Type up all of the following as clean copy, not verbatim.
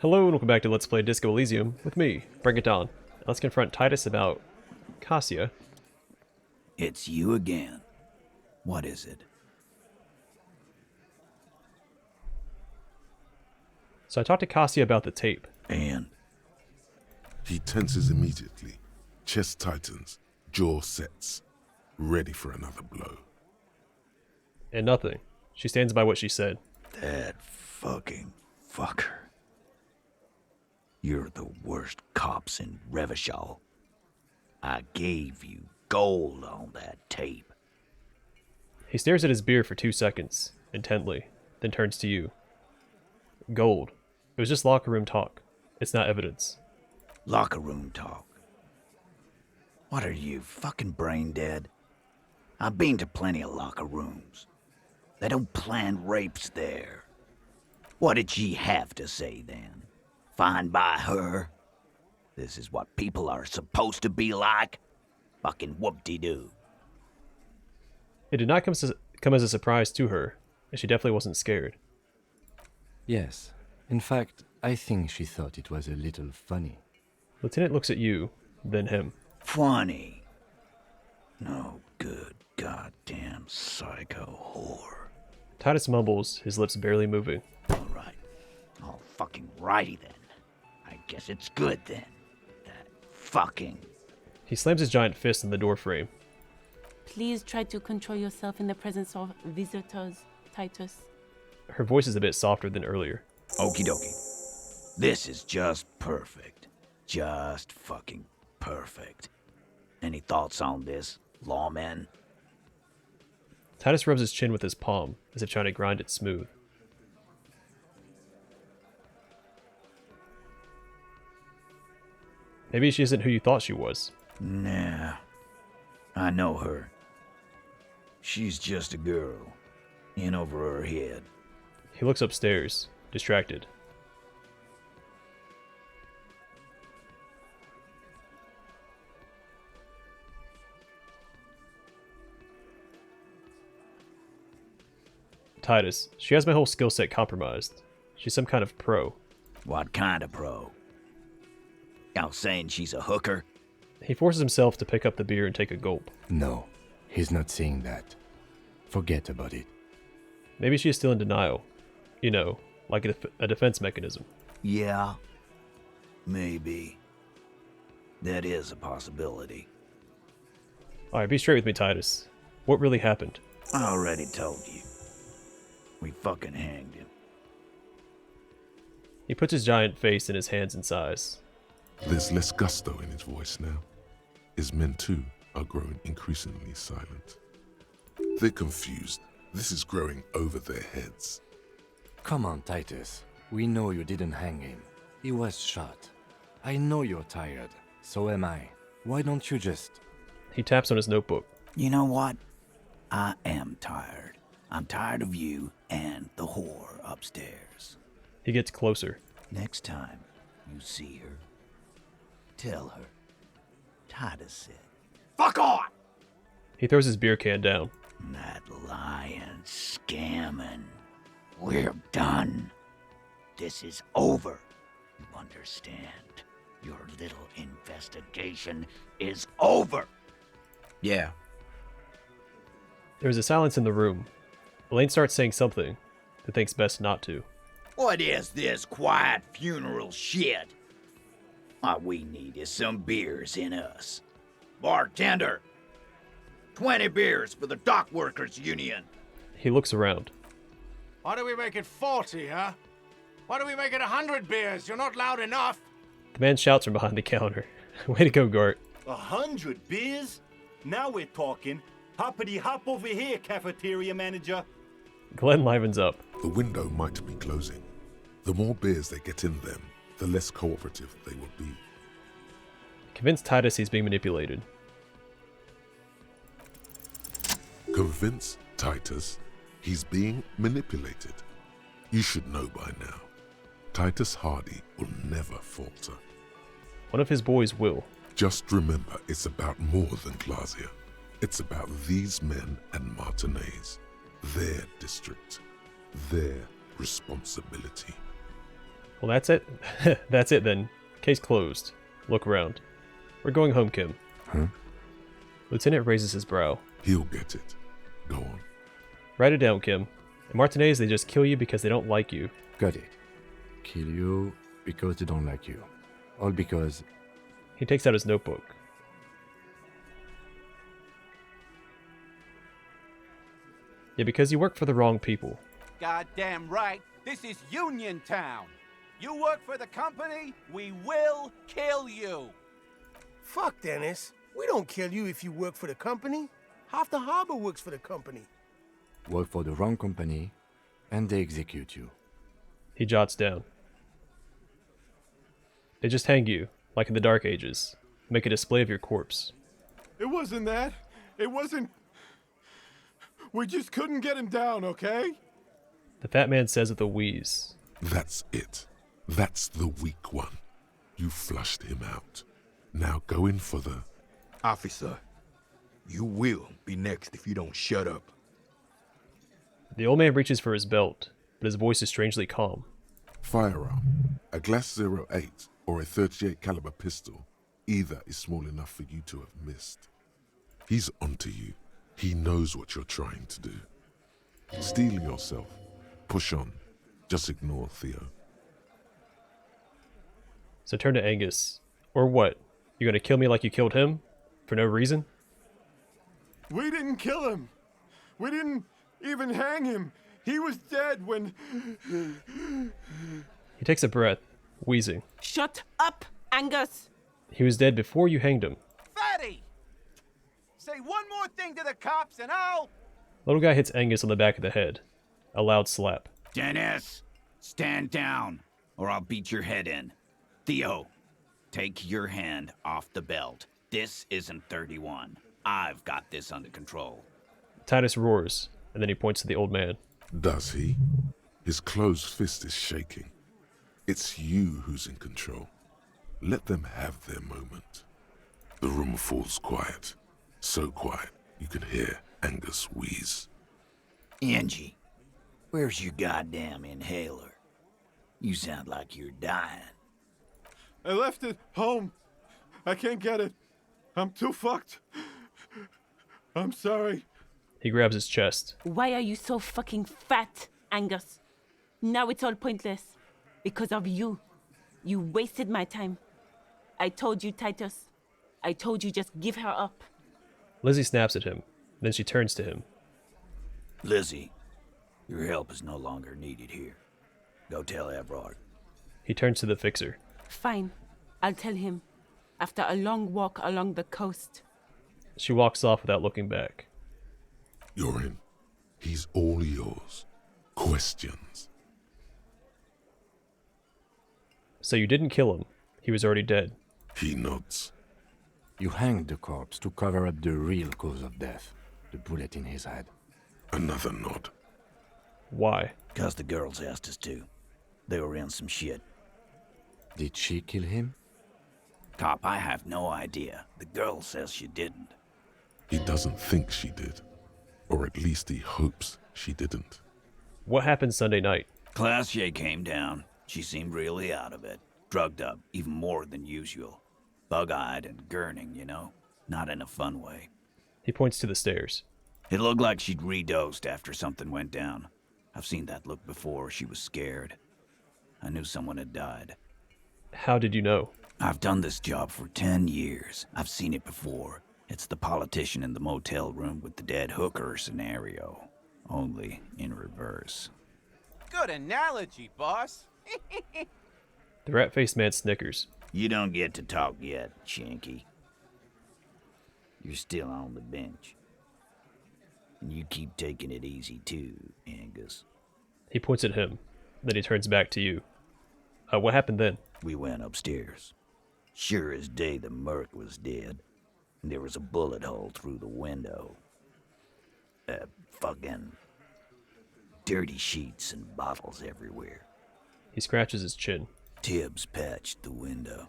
Hello and welcome back to Let's Play Disco Elysium with me, Bring It On. Let's confront Titus about Klaasje. It's you again. What is it? So I talked to Klaasje about the tape. And? He tenses immediately. Chest tightens, jaw sets, ready for another blow. And nothing. She stands by what she said. That fucking fucker. You're the worst cops in Revachol. I gave you gold on that tape. He stares at his beer for 2 seconds, intently, then turns to you. Gold. It was just locker room talk. It's not evidence. Locker room talk. What are you, fucking brain dead? I've been to plenty of locker rooms. They don't plan rapes there. What did she have to say then? Fine by her? This is what people are supposed to be like? Fucking whoop-de-doo. It did not come as a surprise to her, and she definitely wasn't scared. Yes. In fact, I think she thought it was a little funny. Lieutenant looks at you, then him. Funny. No good goddamn psycho whore. Titus mumbles, his lips barely moving. Alright. All fucking righty then. I guess it's good then. That fucking... He slams his giant fist in the door frame. Please try to control yourself in the presence of visitors, Titus. Her voice is a bit softer than earlier. Okie dokie. This is just perfect. Just fucking perfect. Any thoughts on this, lawmen? Titus rubs his chin with his palm, as if trying to grind it smooth. Maybe she isn't who you thought she was. Nah. I know her. She's just a girl. In over her head. He looks upstairs, distracted. Titus, she has my whole skill set compromised. She's some kind of pro. What kind of pro? Y'all saying she's a hooker? He forces himself to pick up the beer and take a gulp. No, he's not saying that. Forget about it. Maybe she is still in denial. You know, like a defense mechanism. Yeah. Maybe. That is a possibility. Alright, be straight with me, Titus. What really happened? I already told you. We fucking hanged him. He puts his giant face in his hands and sighs. There's less gusto in his voice now. His men, too, are growing increasingly silent. They're confused. This is growing over their heads. Come on, Titus. We know you didn't hang him. He was shot. I know you're tired. So am I. Why don't you just... He taps on his notebook. You know what? I am tired. I'm tired of you and the whore upstairs. He gets closer. Next time you see her, tell her Titus said, "Fuck on!" He throws his beer can down. That lying, scamming. We're done. This is over. You understand? Your little investigation is over. Yeah. There is a silence in the room. Elaine starts saying something, but thinks best not to. What is this quiet funeral shit? What we need is some beers in us. Bartender, 20 beers for the Dock Workers Union. He looks around. Why do we make it 40, huh? Why do we make it 100 beers? You're not loud enough. The man shouts from behind the counter. Way to go, Gart. 100 beers? Now we're talking. Hoppity hop over here, cafeteria manager. Glenn livens up. The window might be closing. The more beers they get in them, the less cooperative they will be. Convince Titus he's being manipulated. Convince Titus he's being manipulated. You should know by now. Titus Hardy will never falter. One of his boys will. Just remember, it's about more than Klaasje. It's about these men and Martinez, their district, their responsibility. Well, that's it. That's it then. Case closed. Look around. We're going home, Kim. Huh? Lieutenant raises his brow. He'll get it. Go on. Write it down, Kim. In Martinez, they just kill you because they don't like you. Got it. Kill you because they don't like you. All because... He takes out his notebook. Yeah, because you work for the wrong people. Goddamn right. This is Union Town. You work for the company, we will kill you. Fuck, Dennis. We don't kill you if you work for the company. Half the harbor works for the company. Work for the wrong company, and they execute you. He jots down. They just hang you, like in the Dark Ages. Make a display of your corpse. It wasn't that. It wasn't... We just couldn't get him down, okay? The fat man says with a wheeze. That's it. That's the weak one. You flushed him out. Now go in for the... Officer, you will be next if you don't shut up. The old man reaches for his belt, but his voice is strangely calm. Firearm. A Glass 08 or a 38 caliber pistol. Either is small enough for you to have missed. He's onto you. He knows what you're trying to do. Steel yourself. Push on. Just ignore Theo. So turn to Angus. Or what? You gonna kill me like you killed him? For no reason? We didn't kill him. We didn't even hang him. He was dead when... He takes a breath, wheezing. Shut up, Angus! He was dead before you hanged him. Fatty! Say one more thing to the cops and I'll... Little guy hits Angus on the back of the head. A loud slap. Dennis, stand down, or I'll beat your head in. Theo, take your hand off the belt. This isn't 31. I've got this under control. Titus roars, and then he points to the old man. Does he? His closed fist is shaking. It's you who's in control. Let them have their moment. The room falls quiet. So quiet, you can hear Angus wheeze. Angie, where's your goddamn inhaler? You sound like you're dying. I left it home. I can't get it. I'm too fucked. I'm sorry. He grabs his chest. Why are you so fucking fat, Angus? Now it's all pointless. Because of you. You wasted my time. I told you, Titus. I told you just give her up. Lizzie snaps at him. Then she turns to him. Lizzie, your help is no longer needed here. Go tell Everard. He turns to the fixer. Fine. I'll tell him. After a long walk along the coast. She walks off without looking back. You're in. He's all yours. Questions. So you didn't kill him. He was already dead. He nods. You hanged the corpse to cover up the real cause of death. The bullet in his head. Another nod. Why? 'Cause the girls asked us to. They were in some shit. Did she kill him? Cop, I have no idea. The girl says she didn't. He doesn't think she did. Or at least he hopes she didn't. What happened Sunday night? Klaasje came down. She seemed really out of it. Drugged up, even more than usual. Bug-eyed and gurning, you know? Not in a fun way. He points to the stairs. It looked like she'd redosed after something went down. I've seen that look before. She was scared. I knew someone had died. How did you know? I've done this job for 10 years. I've seen it before. It's the politician in the motel room with the dead hooker scenario. Only in reverse. Good analogy, boss. The rat-faced man snickers. You don't get to talk yet, Shanky. You're still on the bench. And you keep taking it easy too, Angus. He points at him. Then he turns back to you. What happened then? We went upstairs. Sure as day the merc was dead. There was a bullet hole through the window. Fucking dirty sheets and bottles everywhere. He scratches his chin. Tibbs patched the window.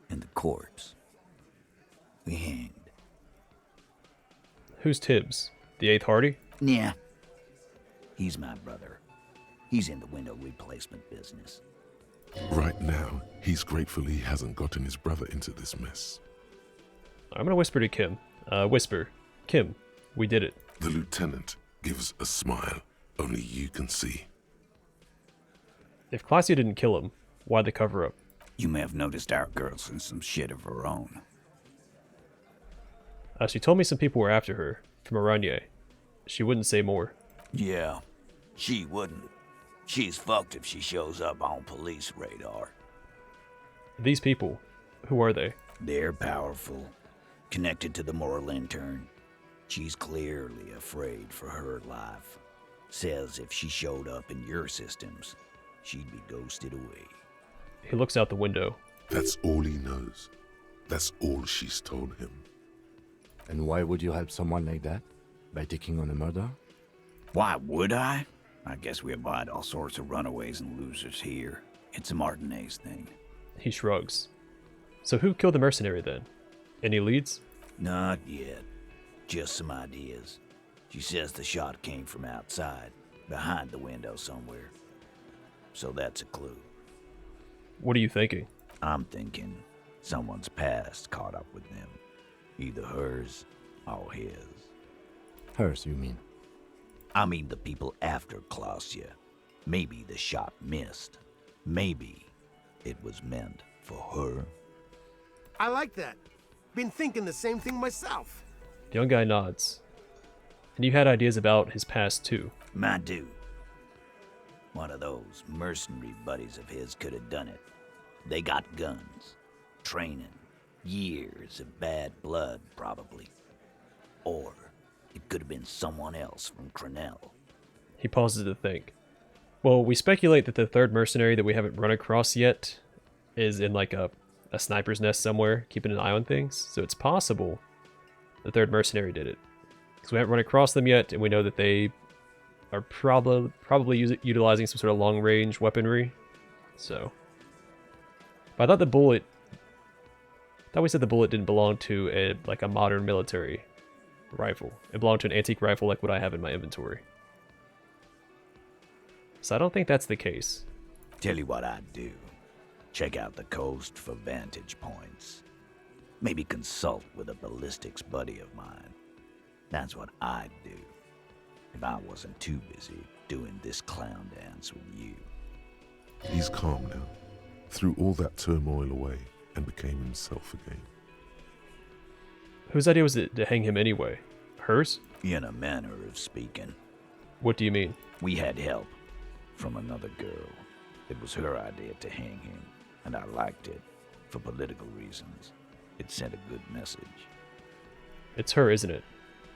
And the corpse. We hanged. Who's Tibbs? The 8th Hardy? Yeah. He's my brother. He's in the window replacement business. Right now, he's grateful he hasn't gotten his brother into this mess. I'm gonna whisper to Kim. Whisper. Kim, we did it. The lieutenant gives a smile only you can see. If Klaasje didn't kill him, why the cover-up? You may have noticed our girl's in some shit of her own. She told me some people were after her, from Aranye. She wouldn't say more. Yeah, she wouldn't. She's fucked if she shows up on police radar. These people, who are they? They're powerful, connected to the moral intern. She's clearly afraid for her life. Says if she showed up in your systems, she'd be ghosted away. He looks out the window. That's all he knows. That's all she's told him. And why would you help someone like that? By taking on a murder? Why would I? I guess we abide all sorts of runaways and losers here. It's a Martinez thing. He shrugs. So who killed the mercenary then? Any leads? Not yet. Just some ideas. She says the shot came from outside, behind the window somewhere. So that's a clue. What are you thinking? I'm thinking someone's past caught up with them. Either hers or his. Hers, you mean? I mean the people after Klaasje. Maybe the shot missed. Maybe it was meant for her. I like that. Been thinking the same thing myself. The young guy nods. And you had ideas about his past too. My dude. One of those mercenary buddies of his could have done it. They got guns, training, years of bad blood, probably. Or it could have been someone else from Crenell. He pauses to think. Well, we speculate that the third mercenary that we haven't run across yet is in like a sniper's nest somewhere, keeping an eye on things. So it's possible the third mercenary did it. Because we haven't run across them yet, and we know that they are probably utilizing some sort of long-range weaponry. So, but I thought the bullet. I thought we said the bullet didn't belong to a modern military rifle. It belonged to an antique rifle like what I have in my inventory. So I don't think that's the case. Tell you what I'd do. Check out the coast for vantage points. Maybe consult with a ballistics buddy of mine. That's what I'd do if I wasn't too busy doing this clown dance with you. He's calm now, threw all that turmoil away and became himself again. Whose idea was it to hang him anyway? Hers? In a manner of speaking. What do you mean? We had help from another girl. It was her idea to hang him, and I liked it for political reasons. It sent a good message. It's her, isn't it?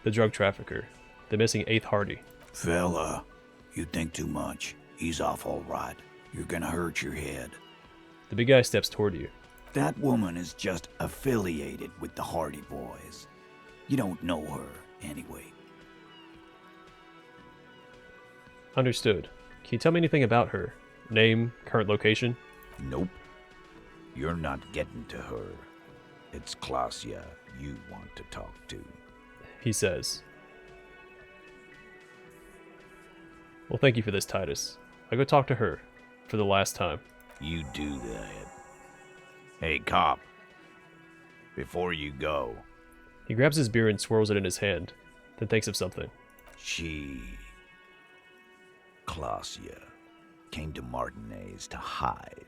The drug trafficker. The missing 8th Hardy. Fella, you think too much. He's off all right. You're gonna hurt your head. The big guy steps toward you. That woman is just affiliated with the Hardy Boys. You don't know her, anyway. Understood. Can you tell me anything about her? Name, current location? Nope. You're not getting to her. It's Klaasje you want to talk to. He says. Well, thank you for this, Titus. I'll go talk to her. For the last time. You do that. Hey, cop. Before you go. He grabs his beer and swirls it in his hand, then thinks of something. Klaasje, came to Martinez to hide.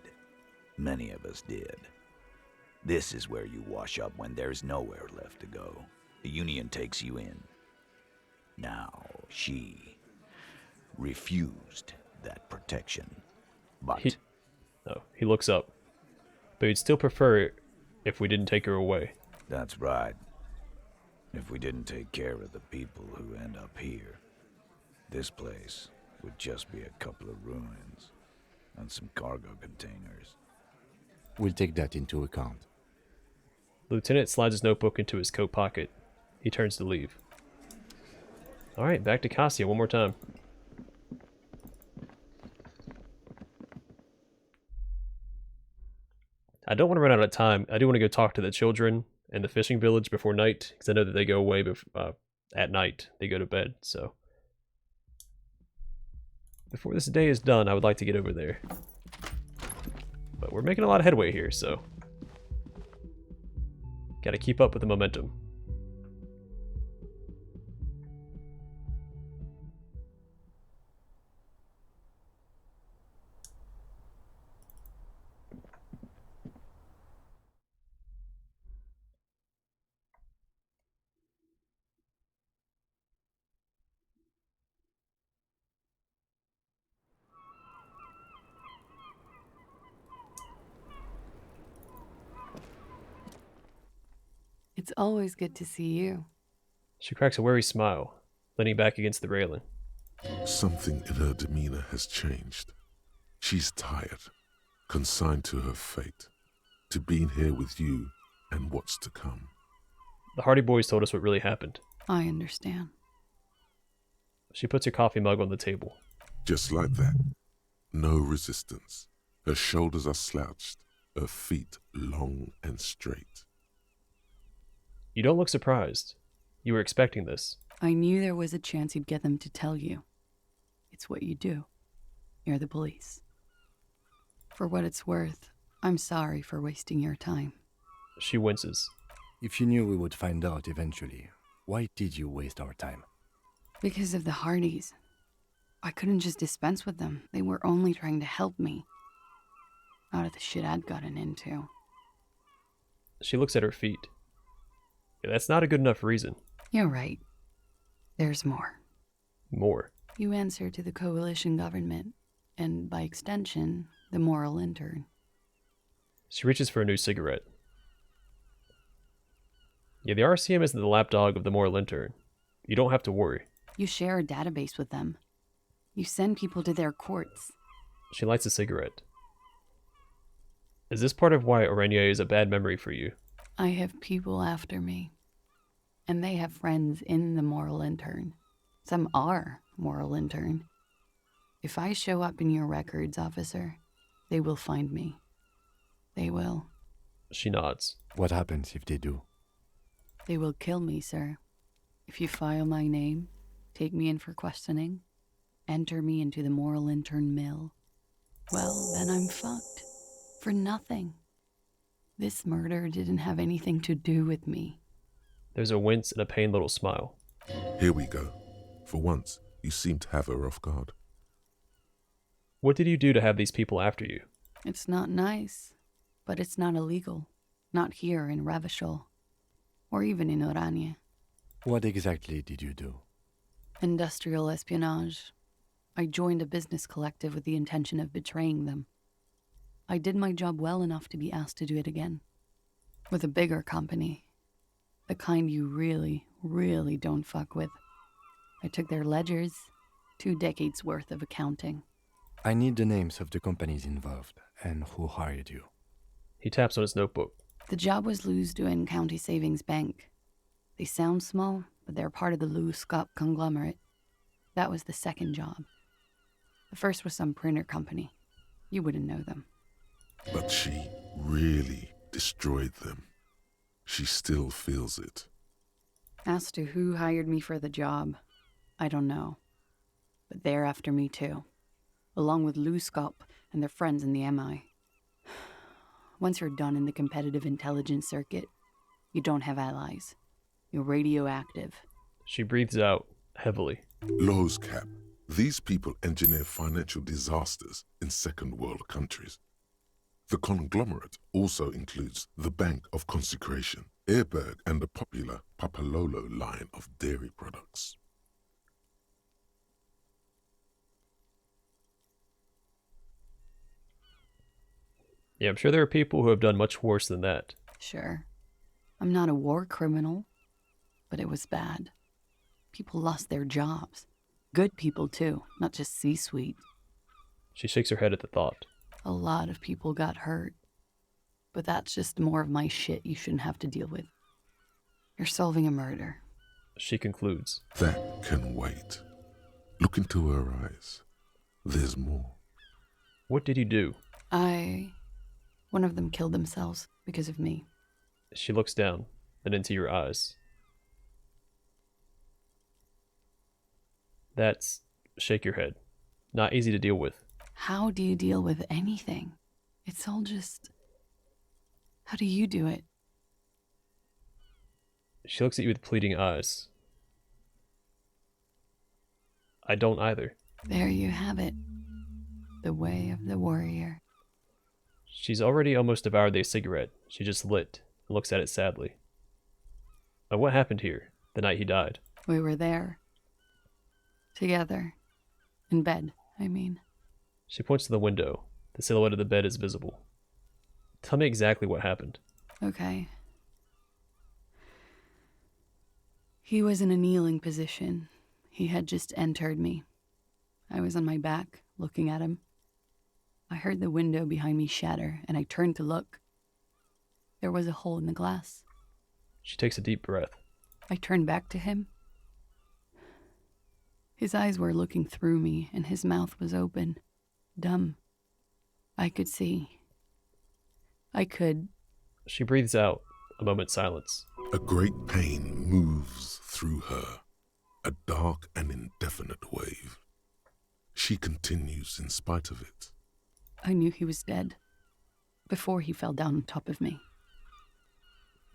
Many of us did. This is where you wash up when there's nowhere left to go. The Union takes you in. Now, she refused that protection. But he looks up. But he'd still prefer it if we didn't take her away. That's right. If we didn't take care of the people who end up here, this place would just be a couple of ruins and some cargo containers. We'll take that into account. The lieutenant slides his notebook into his coat pocket. He turns to leave. Alright, back to Klaasje one more time. I don't want to run out of time. I do want to go talk to the children in the fishing village before night, because I know that they go away at night. They go to bed, so. before this day is done, I would like to get over there. But we're making a lot of headway here, so... Gotta keep up with the momentum. It's always good to see you. She cracks a wary smile, leaning back against the railing. Something in her demeanor has changed. She's tired, consigned to her fate, to being here with you and what's to come. The Hardy Boys told us what really happened. I understand. She puts her coffee mug on the table. Just like that. No resistance. Her shoulders are slouched, her feet long and straight. You don't look surprised. You were expecting this. I knew there was a chance you'd get them to tell you. It's what you do. You're the police. For what it's worth, I'm sorry for wasting your time. She winces. If you knew we would find out eventually, why did you waste our time? Because of the Hardys. I couldn't just dispense with them. They were only trying to help me. Out of the shit I'd gotten into. She looks at her feet. Yeah, that's not a good enough reason. You're right. There's more. More. You answer to the coalition government, and by extension, the moral intern. She reaches for a new cigarette. Yeah, the RCM isn't the lapdog of the moral intern. You don't have to worry. You share a database with them. You send people to their courts. She lights a cigarette. Is this part of why Oranje is a bad memory for you? I have people after me. And they have friends in the moral intern. Some are moral intern. If I show up in your records, officer, they will find me. They will. She nods. What happens if they do? They will kill me, sir. If you file my name, take me in for questioning, enter me into the moral intern mill, well, then I'm fucked. For nothing. This murder didn't have anything to do with me. There's a wince and a pained little smile. Here we go. For once, you seem to have her off guard. What did you do to have these people after you? It's not nice, but it's not illegal. Not here in Revachol, or even in Oranje. What exactly did you do? Industrial espionage. I joined a business collective with the intention of betraying them. I did my job well enough to be asked to do it again. With a bigger company. The kind you really, really don't fuck with. I took their ledgers, 2 decades worth of accounting. I need the names of the companies involved and who hired you. He taps on his notebook. The job was Louis-Douin County Savings Bank. They sound small, but they're part of the Louis-Scop conglomerate. That was the second job. The first was some printer company. You wouldn't know them. But she really destroyed them. She still feels it. As to who hired me for the job, I don't know. But they're after me too. Along with Louis-Scop and their friends in the MI. Once you're done in the competitive intelligence circuit, you don't have allies. You're radioactive. She breathes out heavily. Lowe's cap. These people engineer financial disasters in second world countries. The conglomerate also includes the Bank of Consecration, Airberg, and the popular Papalolo line of dairy products. Yeah, I'm sure there are people who have done much worse than that. Sure. I'm not a war criminal, but it was bad. People lost their jobs. Good people, too, not just C-suite. She shakes her head at the thought. A lot of people got hurt. But that's just more of my shit you shouldn't have to deal with. You're solving a murder. She concludes. That can wait. Look into her eyes. There's more. What did you do? One of them killed themselves because of me. She looks down and into your eyes. That's... Shake your head. Not easy to deal with. How do you deal with anything? It's all just... How do you do it? She looks at you with pleading eyes. I don't either. There you have it. The way of the warrior. She's already almost devoured the cigarette she just lit and looks at it sadly. What happened here the night he died? We were there. Together. In bed, I mean. She points to the window. The silhouette of the bed is visible. Tell me exactly what happened. Okay. He was in a kneeling position. He had just entered me. I was on my back, looking at him. I heard the window behind me shatter, and I turned to look. There was a hole in the glass. She takes a deep breath. I turned back to him. His eyes were looking through me, and his mouth was open. Dumb. I could see. I could... She breathes out. A moment's silence. A great pain moves through her, a dark and indefinite wave. She continues in spite of it. I knew he was dead. Before he fell down on top of me.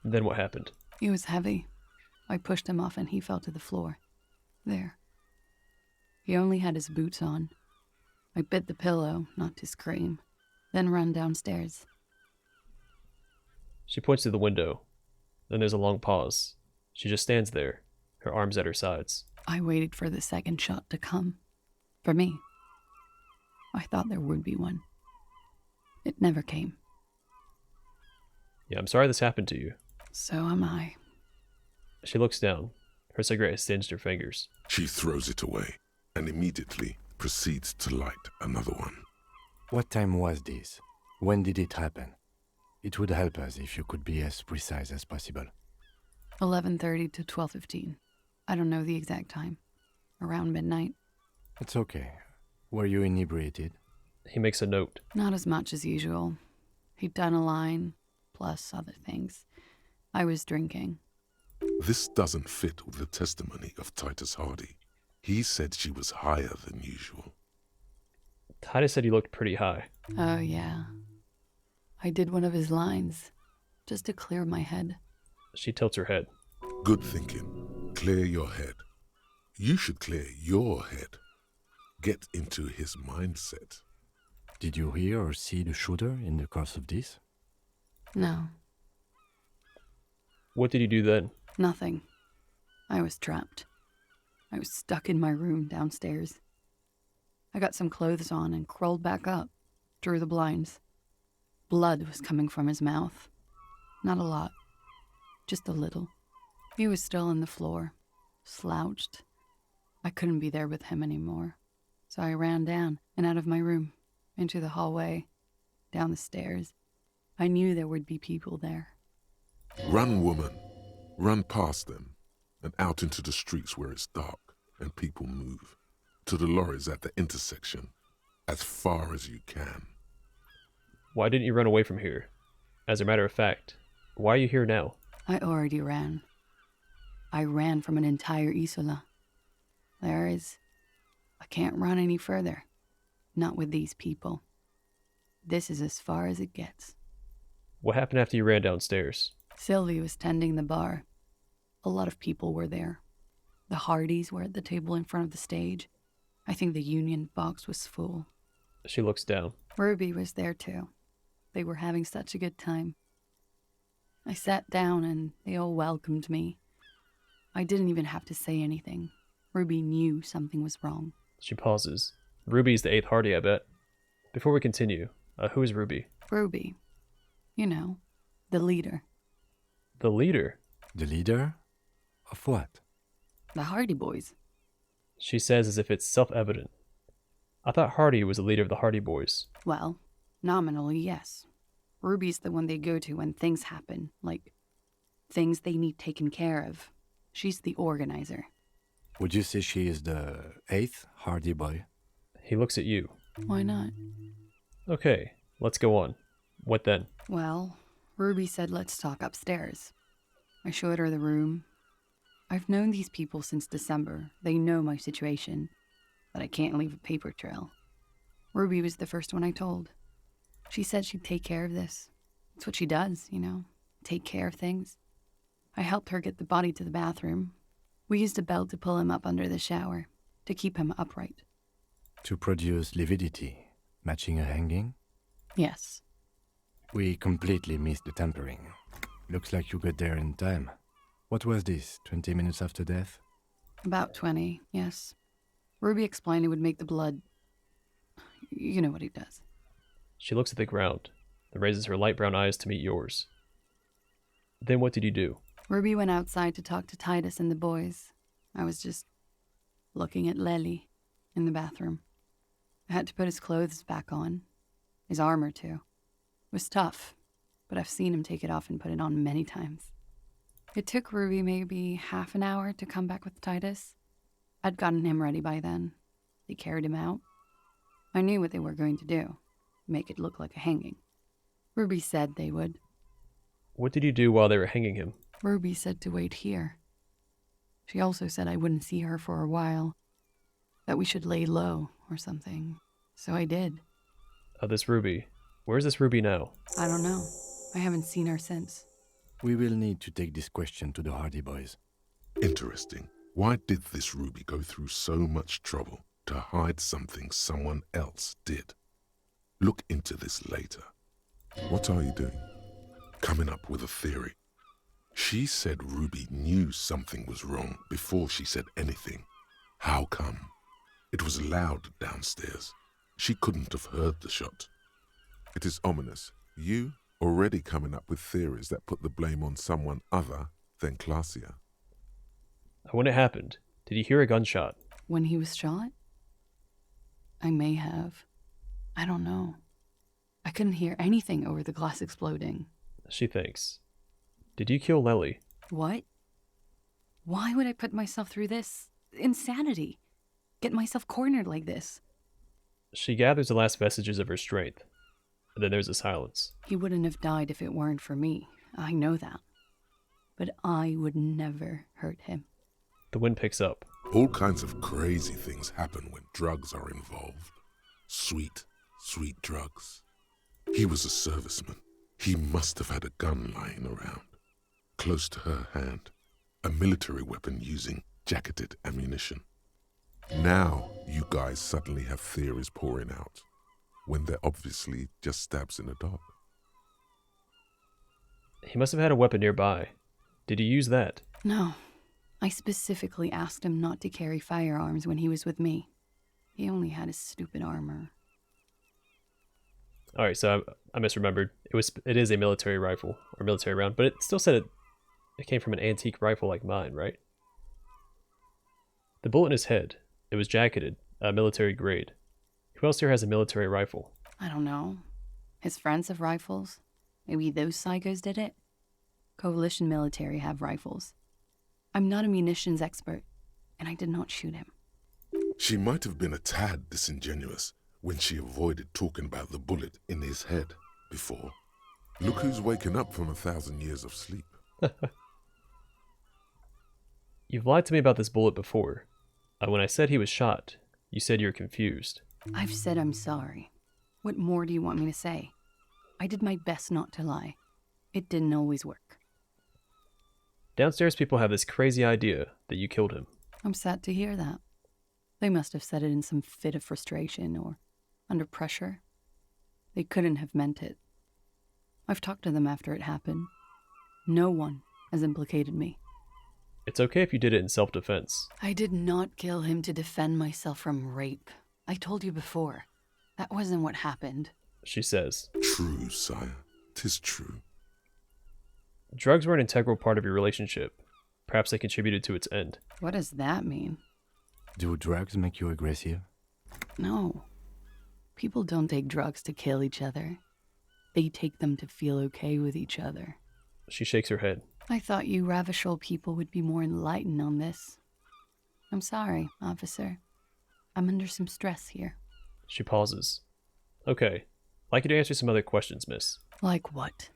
Then what happened? He was heavy. I pushed him off and he fell to the floor. There. He only had his boots on. I bit the pillow, not to scream, then ran downstairs. She points to the window. Then there's a long pause. She just stands there, her arms at her sides. I waited for the second shot to come. For me. I thought there would be one. It never came. Yeah, I'm sorry this happened to you. So am I. She looks down. Her cigarette has singed her fingers. She throws it away and immediately proceeds to light another one. What time was this? When did it happen? It would help us if you could be as precise as possible. 11:30 to 12:15. I don't know the exact time. Around midnight. It's okay. Were you inebriated? He makes a note. Not as much as usual. He'd done a line, plus other things. I was drinking. This doesn't fit with the testimony of Titus Hardy. He said she was higher than usual. Titus said he looked pretty high. Oh, yeah. I did one of his lines, just to clear my head. She tilts her head. Good thinking. Clear your head. You should clear your head. Get into his mindset. Did you hear or see the shooter in the course of this? No. What did you do then? Nothing. I was trapped. I was stuck in my room downstairs. I got some clothes on and crawled back up, drew the blinds. Blood was coming from his mouth. Not a lot. Just a little. He was still on the floor, slouched. I couldn't be there with him anymore. So I ran down and out of my room, into the hallway, down the stairs. I knew there would be people there. Run, woman. Run past them and out into the streets where it's dark and people move. To the lorries at the intersection, as far as you can. Why didn't you run away from here? As a matter of fact, why are you here now? I already ran. I ran from an entire Isola. I can't run any further. Not with these people. This is as far as it gets. What happened after you ran downstairs? Sylvie was tending the bar. A lot of people were there. The Hardys were at the table in front of the stage. I think the Union box was full. She looks down. Ruby was there too. They were having such a good time. I sat down and they all welcomed me. I didn't even have to say anything. Ruby knew something was wrong. She pauses. Ruby's the 8th Hardy, I bet. Before we continue, who is Ruby? Ruby. You know, the leader. The leader? The leader? Of what? The Hardy Boys. She says as if it's self-evident. I thought Hardy was the leader of the Hardy Boys. Well, nominally, yes. Ruby's the one they go to when things happen, like things they need taken care of. She's the organizer. Would you say she is the 8th Hardy boy? He looks at you. Why not? Okay, let's go on. What then? Well, Ruby said let's talk upstairs. I showed her the room. I've known these people since December. They know my situation. but I can't leave a paper trail. Ruby was the first one I told. She said she'd take care of this. It's what she does, you know, take care of things. I helped her get the body to the bathroom. We used a belt to pull him up under the shower, to keep him upright. To produce lividity, matching a hanging? Yes. We completely missed the tempering. Looks like you got there in time. What was this, 20 minutes after death? About 20, yes. Ruby explained it would make the blood... You know what he does. She looks at the ground, then raises her light brown eyes to meet yours. Then what did you do? Ruby went outside to talk to Titus and the boys. I was just looking at Lely in the bathroom. I had to put his clothes back on. His armor, too. It was tough, but I've seen him take it off and put it on many times. It took Ruby maybe half an hour to come back with Titus. I'd gotten him ready by then. They carried him out. I knew what they were going to do. Make it look like a hanging. Ruby said they would. What did you do while they were hanging him? Ruby said to wait here. She also said I wouldn't see her for a while. That we should lay low or something. So I did. This Ruby. Where's this Ruby now? I don't know. I haven't seen her since. We will need to take this question to the Hardy Boys. Interesting. Why did this Ruby go through so much trouble to hide something someone else did? Look into this later. What are you doing? Coming up with a theory. She said Ruby knew something was wrong before she said anything. How come? It was loud downstairs. She couldn't have heard the shot. It is ominous. You already coming up with theories that put the blame on someone other than Klaasje. When it happened, did you hear a gunshot? When he was shot? I may have. I don't know. I couldn't hear anything over the glass exploding. She thinks. Did you kill Lely? What? Why would I put myself through this? Insanity. Get myself cornered like this. She gathers the last vestiges of her strength. And then there's a silence. He wouldn't have died if it weren't for me. I know that. But I would never hurt him. The wind picks up. All kinds of crazy things happen when drugs are involved. Sweet, sweet drugs. He was a serviceman. He must have had a gun lying around, close to her hand, a military weapon using jacketed ammunition. Now you guys suddenly have theories pouring out, when they're obviously just stabs in the dark. He must have had a weapon nearby. Did he use that? No. I specifically asked him not to carry firearms when he was with me. He only had his stupid armor. Alright, so I misremembered. It is a military rifle, or military round, but it still said it came from an antique rifle like mine, right? The bullet in his head, it was jacketed, military grade. Who else here has a military rifle? I don't know. His friends have rifles. Maybe those psychos did it? Coalition military have rifles. I'm not a munitions expert, and I did not shoot him. She might have been a tad disingenuous when she avoided talking about the bullet in his head before. Look who's waking up from 1,000 years of sleep. You've lied to me about this bullet before. When I said he was shot, you said you were confused. I've said I'm sorry. What more do you want me to say? I did my best not to lie. It didn't always work. Downstairs people have this crazy idea that you killed him. I'm sad to hear that. They must have said it in some fit of frustration or under pressure. They couldn't have meant it. I've talked to them after it happened. No one has implicated me. It's okay if you did it in self-defense. I did not kill him to defend myself from rape. I told you before. That wasn't what happened. She says. True, sire. 'Tis true. Drugs were an integral part of your relationship. Perhaps they contributed to its end. What does that mean? Do drugs make you aggressive? No. People don't take drugs to kill each other. They take them to feel okay with each other. She shakes her head. I thought you Ravishol people would be more enlightened on this. I'm sorry, officer. I'm under some stress here. She pauses. Okay. I'd like you to answer some other questions, miss. Like what?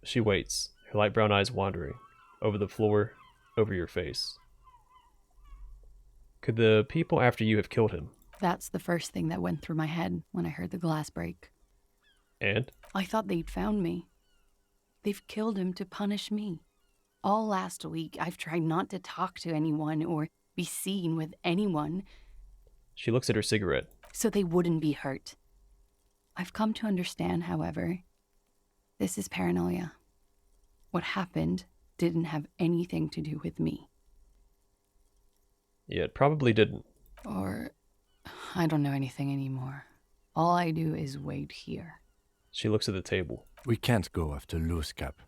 She waits, her light brown eyes wandering. Over the floor, over your face. Could the people after you have killed him? That's the first thing that went through my head when I heard the glass break. And? I thought they'd found me. They've killed him to punish me. All last week, I've tried not to talk to anyone or be seen with anyone. She looks at her cigarette. So they wouldn't be hurt. I've come to understand, however, this is paranoia. What happened didn't have anything to do with me. Yeah, it probably didn't. Or I don't know anything anymore. All I do is wait here. She looks at the table. We can't go after loose cap.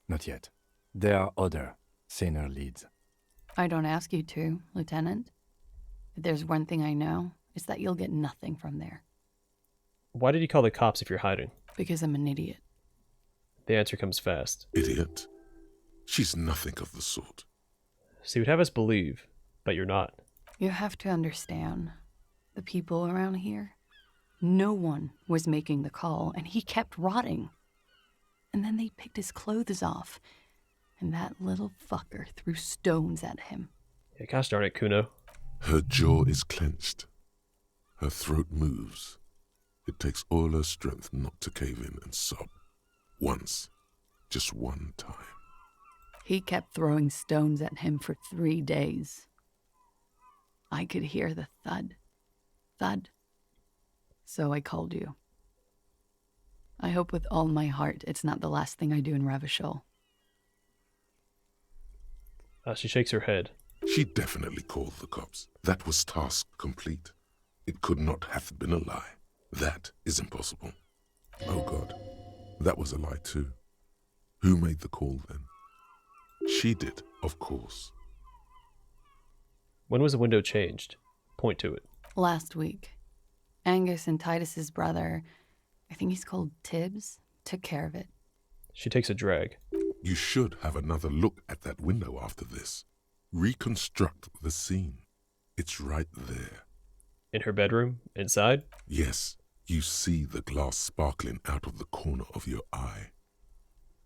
Not yet. There are other, saner leads. I don't ask you to, Lieutenant. If there's one thing I know, it's that you'll get nothing from there. Why did you call the cops if you're hiding? Because I'm an idiot. The answer comes fast. Idiot? She's nothing of the sort. So you would have us believe, but you're not. You have to understand, the people around here, no one was making the call, and he kept rotting. And then they picked his clothes off, and that little fucker threw stones at him. Yeah, gosh darn it, Kuno. Her jaw is clenched. Her throat moves. It takes all her strength not to cave in and sob. Once. Just one time. He kept throwing stones at him for 3 days. I could hear the thud. Thud. So I called you. I hope with all my heart it's not the last thing I do in Ravishol. She shakes her head. She definitely called the cops. That was task complete. It could not have been a lie. That is impossible. Oh God, that was a lie too. Who made the call then? She did, of course. When was the window changed? Point to it. Last week. Angus and Titus's brother, I think he's called Tibbs, took care of it. She takes a drag. You should have another look at that window after this. Reconstruct the scene. It's right there. In her bedroom? Inside? Yes, you see the glass sparkling out of the corner of your eye.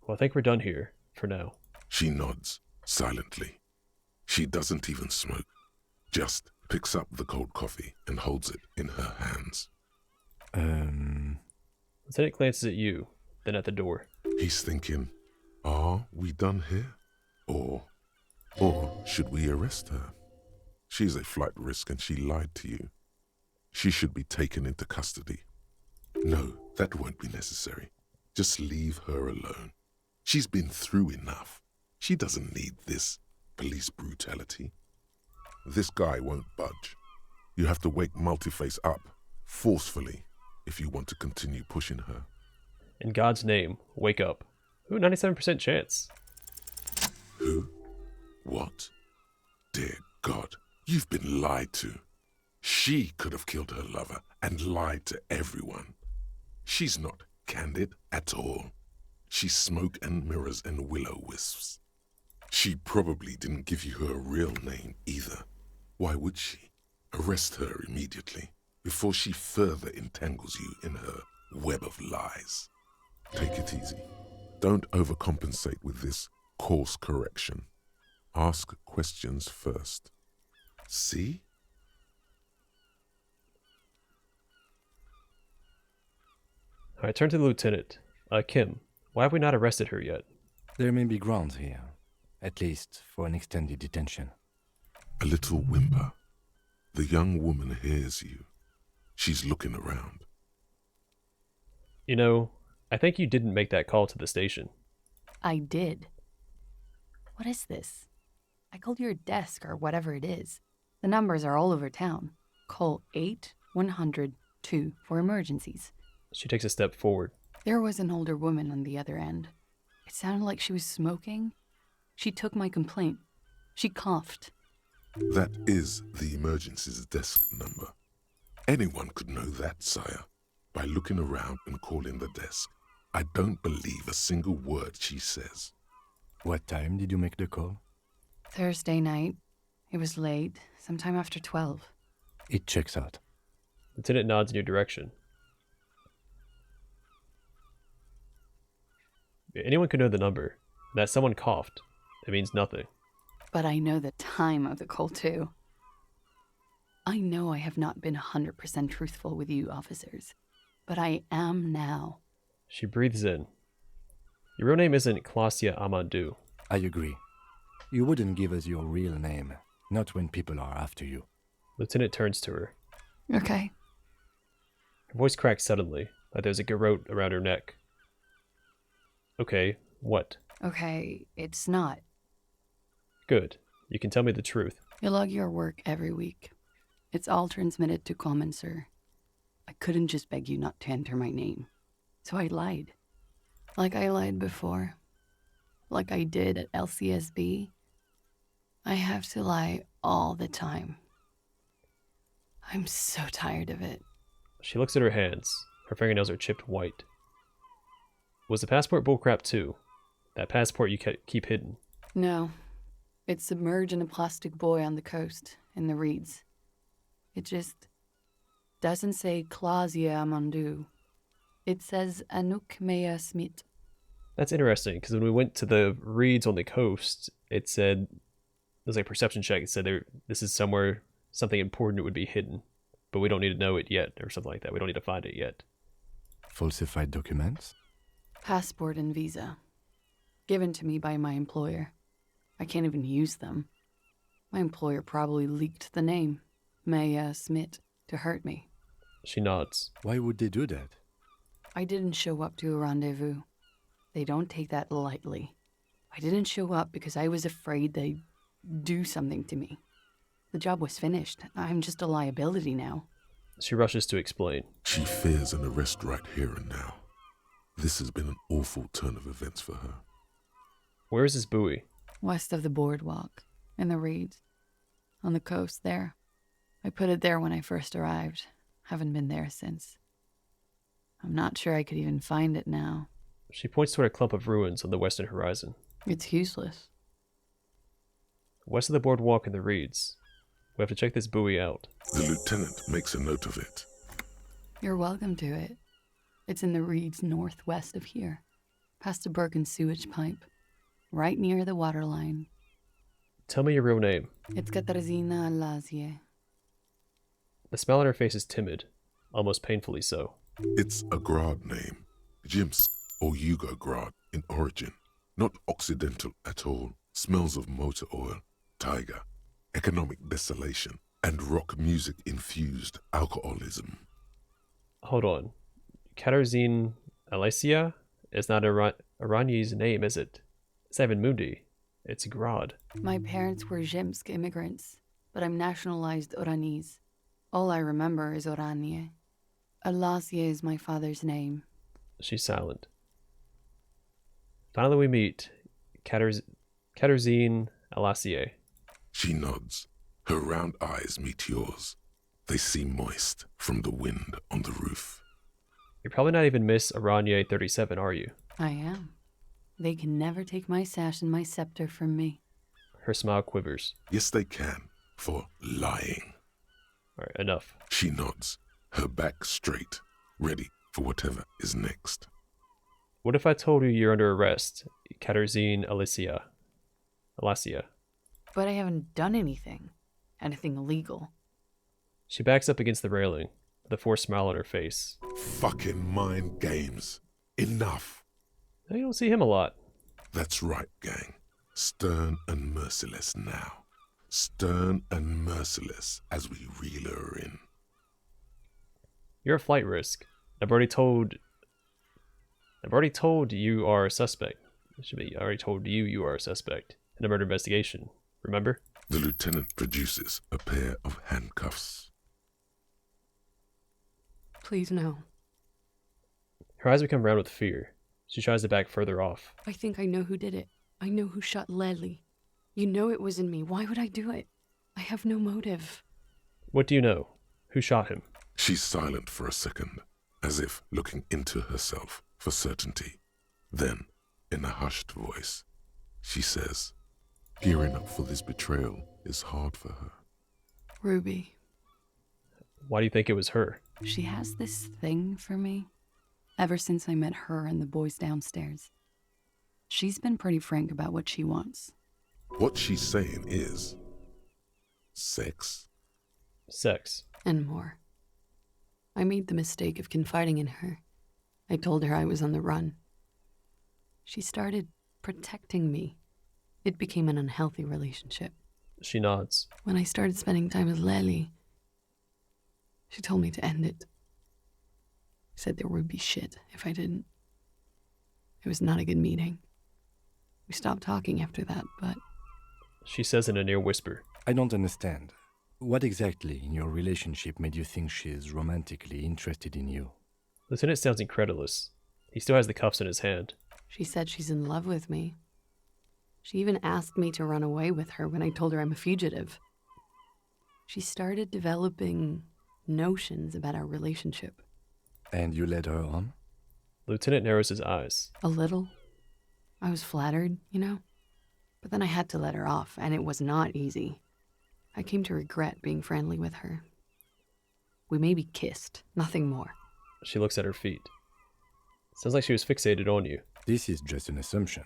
Well, I think we're done here, for now. She nods, silently. She doesn't even smoke. Just picks up the cold coffee and holds it in her hands. Lieutenant glances at you, then at the door. He's thinking, are we done here? Or should we arrest her? She's a flight risk and she lied to you. She should be taken into custody. No, that won't be necessary. Just leave her alone. She's been through enough. She doesn't need this police brutality. This guy won't budge. You have to wake Multiface up, forcefully, if you want to continue pushing her. In God's name, wake up. Ooh, 97% chance. Who? What? Dear God, you've been lied to. She could have killed her lover and lied to everyone. She's not candid at all. She's smoke and mirrors and willow-wisps. She probably didn't give you her real name either. Why would she? Arrest her immediately, before she further entangles you in her web of lies. Take it easy. Don't overcompensate with this course correction. Ask questions first. See? Alright, turn to the lieutenant. Kim, why have we not arrested her yet? There may be grounds here, at least for an extended detention. A little whimper. The young woman hears you. She's looking around. You know, I think you didn't make that call to the station. I did. What is this? I called your desk or whatever it is. The numbers are all over town. Call 8-100-2 for emergencies. She takes a step forward. There was an older woman on the other end. It sounded like she was smoking. She took my complaint. She coughed. That is the emergency's desk number. Anyone could know that, sire, by looking around and calling the desk. I don't believe a single word she says. What time did you make the call? Thursday night. It was late, sometime after 12. It checks out. Lieutenant nods in your direction. Anyone could know the number. That someone coughed. It means nothing. But I know the time of the call, too. I know I have not been 100% truthful with you, officers, but I am now. She breathes in. Your real name isn't Klaasje Amandu. I agree. You wouldn't give us your real name, not when people are after you. Lieutenant turns to her. Okay. Her voice cracks suddenly, like there's a garrote around her neck. Okay, what? Okay, it's not. Good. You can tell me the truth. You log your work every week. It's all transmitted to Common, sir. I couldn't just beg you not to enter my name. So I lied. Like I lied before. Like I did at LCSB. I have to lie all the time. I'm so tired of it. She looks at her hands. Her fingernails are chipped white. Was the passport bullcrap too? That passport you keep hidden? No. It's submerged in a plastic buoy on the coast, in the reeds. It just doesn't say Klaasje Amandu. It says Anouk Mea Smit. That's interesting, because when we went to the reeds on the coast, it said, it was like a perception check, it said this is somewhere, something important would be hidden, but we don't need to know it yet, or something like that. We don't need to find it yet. Falsified documents? Passport and visa. Given to me by my employer. I can't even use them. My employer probably leaked the name, Maya Smith, to hurt me. She nods. Why would they do that? I didn't show up to a rendezvous. They don't take that lightly. I didn't show up because I was afraid they'd do something to me. The job was finished. I'm just a liability now. She rushes to explain. She fears an arrest right here and now. This has been an awful turn of events for her. Where is this buoy? West of the boardwalk, in the reeds. On the coast there. I put it there when I first arrived. Haven't been there since. I'm not sure I could even find it now. She points toward a clump of ruins on the western horizon. It's useless. West of the boardwalk and the reeds. We have to check this buoy out. The lieutenant makes a note of it. You're welcome to it. It's in the reeds northwest of here, past a broken sewage pipe, right near the waterline. Tell me your real name. It's Katarzyna Lazie. The smile on her face is timid, almost painfully so. It's a Grad name. Jimsk or Yugo-Grad in origin. Not Occidental at all. Smells of motor oil, tiger, economic desolation, and rock music-infused alcoholism. Hold on. Katarzyna Elysia is not Iranyi's name, is it? It's not even Mundi. It's Grad. My parents were Zhimsk immigrants, but I'm nationalized Oranese. All I remember is Oranje. Alasia is my father's name. She's silent. Finally we meet Katarzyna Elysia. She nods. Her round eyes meet yours. They seem moist from the wind on the roof. You're probably not even Miss Aranye 37, are you? I am. They can never take my sash and my scepter from me. Her smile quivers. Yes, they can, for lying. All right, enough. She nods, her back straight, ready for whatever is next. What if I told you you're under arrest, Katarzyna Elysia? But I haven't done anything. Anything illegal. She backs up against the railing, with a forced smile on her face. Fucking mind games. Enough. You don't see him a lot. That's right, gang. Stern and merciless now. Stern and merciless as we reel her in. You're a flight risk. I've already told you are a suspect. It should be, I already told you are a suspect in a murder investigation. Remember? The lieutenant produces a pair of handcuffs. Please no. Her eyes become round with fear. She tries to back further off. I think I know who did it. I know who shot Leslie. You know it wasn't me. Why would I do it? I have no motive. What do you know? Who shot him? She's silent for a second, as if looking into herself for certainty. Then, in a hushed voice, she says, gearing up for this betrayal is hard for her. Ruby. Why do you think it was her? She has this thing for me. Ever since I met her and the boys downstairs. She's been pretty frank about what she wants. What she's saying is, sex? Sex. And more. I made the mistake of confiding in her. I told her I was on the run. She started protecting me. It became an unhealthy relationship. She nods. When I started spending time with Lely, she told me to end it. Said there would be shit if I didn't. It was not a good meeting. We stopped talking after that, but... She says in a near whisper. I don't understand. What exactly in your relationship made you think she is romantically interested in you? Lieutenant sounds incredulous. He still has the cuffs in his hand. She said she's in love with me. She even asked me to run away with her when I told her I'm a fugitive. She started developing notions about our relationship. And you led her on? Lieutenant narrows his eyes. A little. I was flattered, you know? But then I had to let her off, and it was not easy. I came to regret being friendly with her. We maybe kissed, nothing more. She looks at her feet. Sounds like she was fixated on you. This is just an assumption.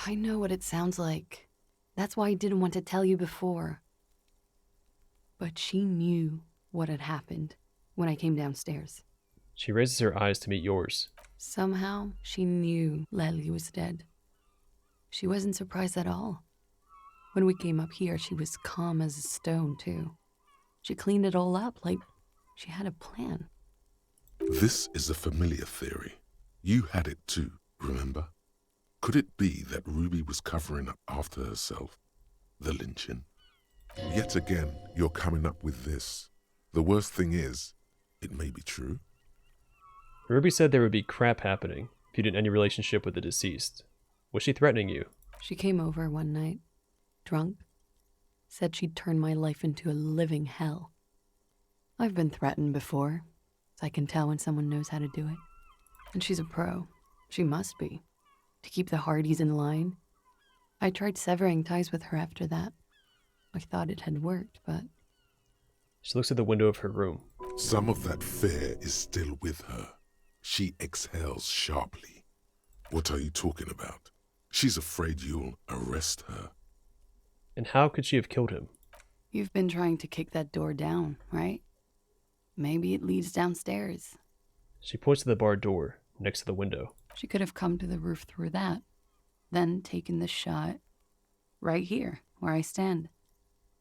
I know what it sounds like. That's why I didn't want to tell you before. But she knew what had happened when I came downstairs. She raises her eyes to meet yours. Somehow, she knew Lely was dead. She wasn't surprised at all. When we came up here, she was calm as a stone, too. She cleaned it all up like she had a plan. This is a familiar theory. You had it too, remember? Could it be that Ruby was covering up after herself? The lynching? Yet again, you're coming up with this. The worst thing is, it may be true. Ruby said there would be crap happening if you didn't end your relationship with the deceased. Was she threatening you? She came over one night, drunk, said she'd turn my life into a living hell. I've been threatened before, so I can tell when someone knows how to do it. And she's a pro. She must be. To keep the Hardys in line. I tried severing ties with her after that. I thought it had worked, but... She looks at the window of her room. Some of that fear is still with her. She exhales sharply. What are you talking about? She's afraid you'll arrest her. And how could she have killed him? You've been trying to kick that door down, right? Maybe it leads downstairs. She points to the barred door next to the window. She could have come to the roof through that, then taken the shot right here, where I stand.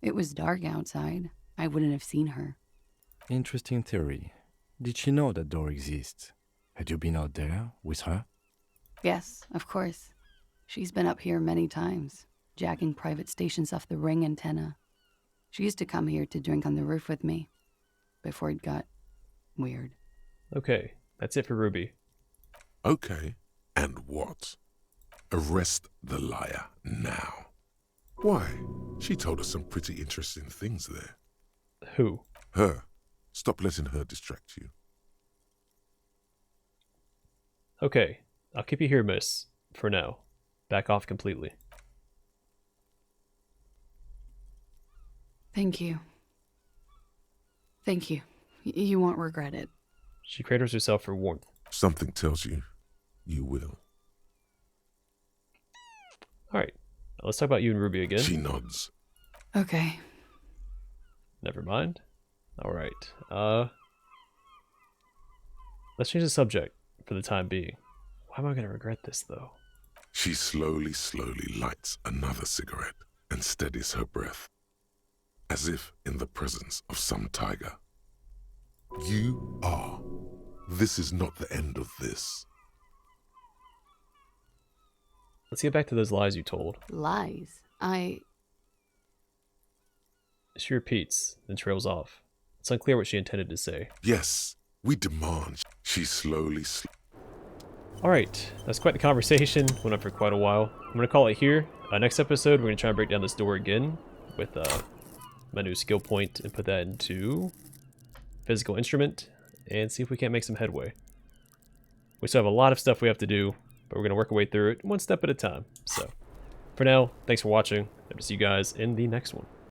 It was dark outside. I wouldn't have seen her. Interesting theory. Did she know that door exists? Had you been out there with her? Yes, of course. She's been up here many times, jacking private stations off the ring antenna. She used to come here to drink on the roof with me, before it got weird. Okay, that's it for Ruby. Okay, and what? Arrest the liar now. Why? She told us some pretty interesting things there. Who? Her. Stop letting her distract you. Okay, I'll keep you here, miss. For now. Back off completely. Thank you. Thank you. You won't regret it. She cradles herself for warmth. Something tells you, you will. Alright, let's talk about you and Ruby again. She nods. Okay. Never mind. Alright, let's change the subject for the time being. Why am I going to regret this, though? She slowly lights another cigarette and steadies her breath, as if in the presence of some tiger. You are. This is not the end of this. Let's get back to those lies you told. Lies? She repeats, then trails off. It's unclear what she intended to say. Yes, we demand. She slowly... Alright, that's quite the conversation. Went on for quite a while. I'm going to call it here. Next episode, we're going to try and break down this door again with my new skill point and put that into physical instrument and see if we can't make some headway. We still have a lot of stuff we have to do, but we're going to work our way through it one step at a time. So, for now, thanks for watching. Hope to see you guys in the next one.